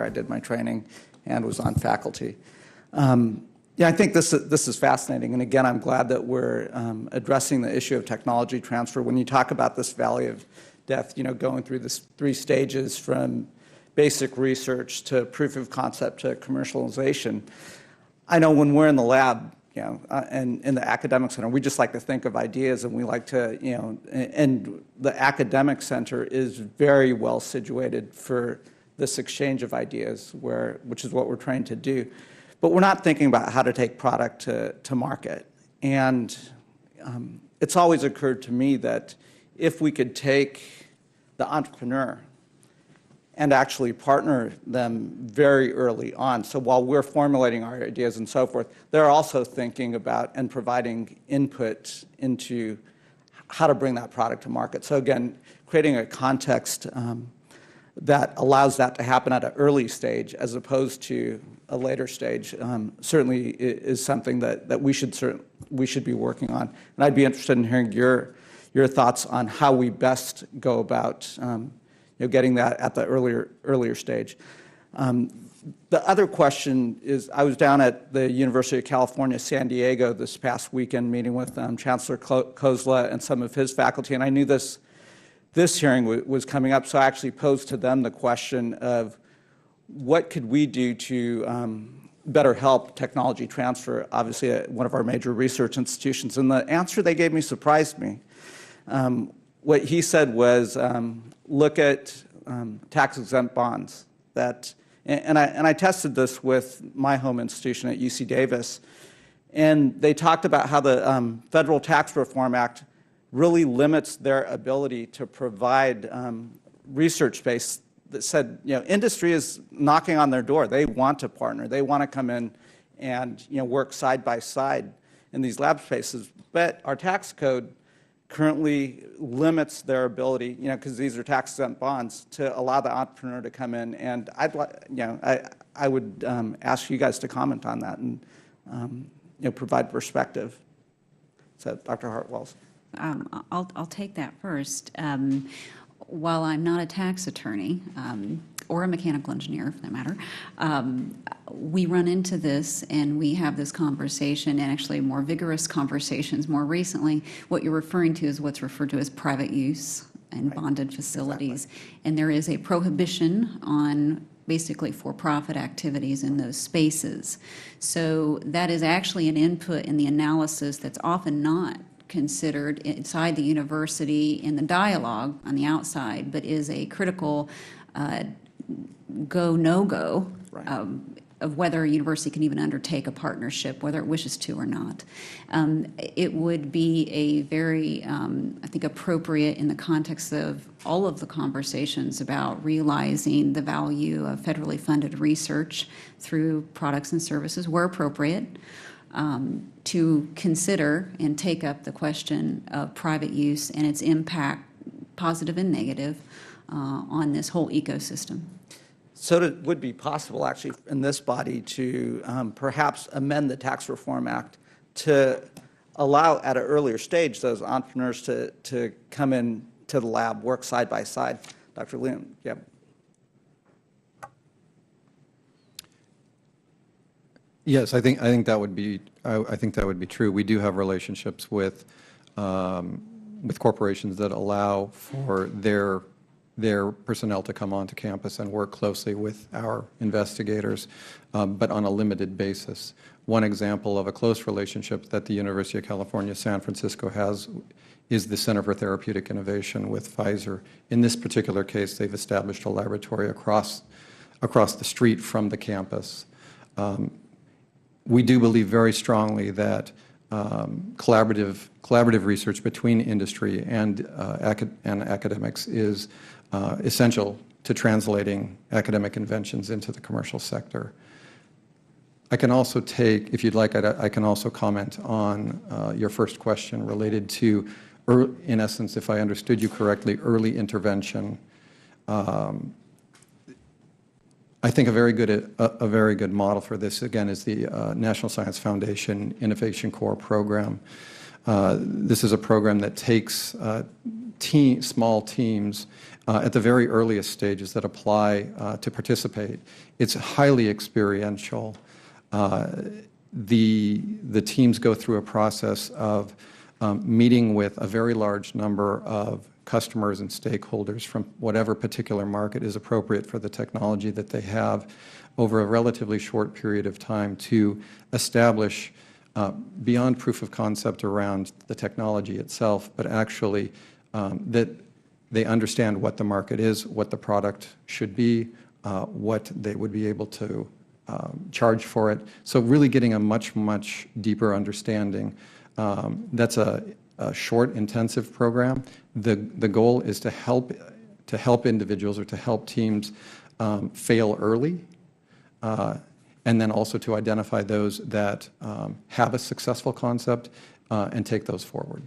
where I did my training and was on faculty. Yeah, I think this is fascinating, and again, I'm glad that we're addressing the issue of technology transfer. When you talk about this valley of death, going through this 3 stages from basic research to proof of concept to commercialization, I know when we're in the lab, and in the academic center, we just like to think of ideas, and we like to, and the academic center is very well situated for this exchange of ideas, which is what we're trying to do. But we're not thinking about how to take product to market. And it's always occurred to me that if we could take the entrepreneur and actually partner them very early on. So while we're formulating our ideas and so forth, they're also thinking about and providing input into how to bring that product to market. So again, creating a context that allows that to happen at an early stage as opposed to a later stage certainly is something that we should be working on. And I'd be interested in hearing your thoughts on how we best go about getting that at the earlier stage. The other question is, I was down at the University of California, San Diego this past weekend meeting with Chancellor Kozla and some of his faculty, and I knew this hearing was coming up, so I actually posed to them the question of what could we do to better help technology transfer, obviously at one of our major research institutions, and the answer they gave me surprised me. What he said was, look at tax-exempt bonds. And I tested this with my home institution at UC Davis, and they talked about how the Federal Tax Reform Act really limits their ability to provide research space that said, industry is knocking on their door. They want to partner. They want to come in and work side by side in these lab spaces. But our tax code currently limits their ability, because these are tax-exempt bonds, to allow the entrepreneur to come in. And I would ask you guys to comment on that and provide perspective. So, Dr. Hart-Wells. I'll take that first. While I'm not a tax attorney or a mechanical engineer, for that matter, we run into this and we have this conversation, and actually more vigorous conversations more recently. What you're referring to is what's referred to as private use and bonded facilities. Exactly. And there is a prohibition on basically for-profit activities in those spaces. So that is actually an input in the analysis that's often not considered inside the university in the dialogue on the outside, but is a critical go, no-go of whether a university can even undertake a partnership, whether it wishes to or not. It would be a very, I think, appropriate in the context of all of the conversations about realizing the value of federally funded research through products and services where appropriate, to consider and take up the question of private use and its impact, positive and negative, on this whole ecosystem. So it would be possible, actually, in this body to perhaps amend the Tax Reform Act to allow, at an earlier stage, those entrepreneurs to come in to the lab, work side by side. Dr. Lium, yeah. Yes, I think that would be true. We do have relationships with corporations that allow for their personnel to come onto campus and work closely with our investigators, but on a limited basis. One example of a close relationship that the University of California, San Francisco has is the Center for Therapeutic Innovation with Pfizer. In this particular case, they've established a laboratory across the street from the campus. We do believe very strongly that collaborative research between industry and academics is essential to translating academic inventions into the commercial sector. I can also take, if you'd like, I can also comment on your first question related to, in essence, if I understood you correctly, early intervention. I think a very good model for this, again, is the National Science Foundation Innovation Corps program. This is a program that takes small teams at the very earliest stages that apply to participate. It's highly experiential. The teams go through a process of meeting with a very large number of customers and stakeholders from whatever particular market is appropriate for the technology that they have over a relatively short period of time to establish beyond proof of concept around the technology itself, but actually that they understand what the market is, what the product should be, what they would be able to charge for it. So really getting a much, much deeper understanding. That's a short, intensive program. The goal is to help individuals or to help teams fail early, and then also to identify those that have a successful concept and take those forward.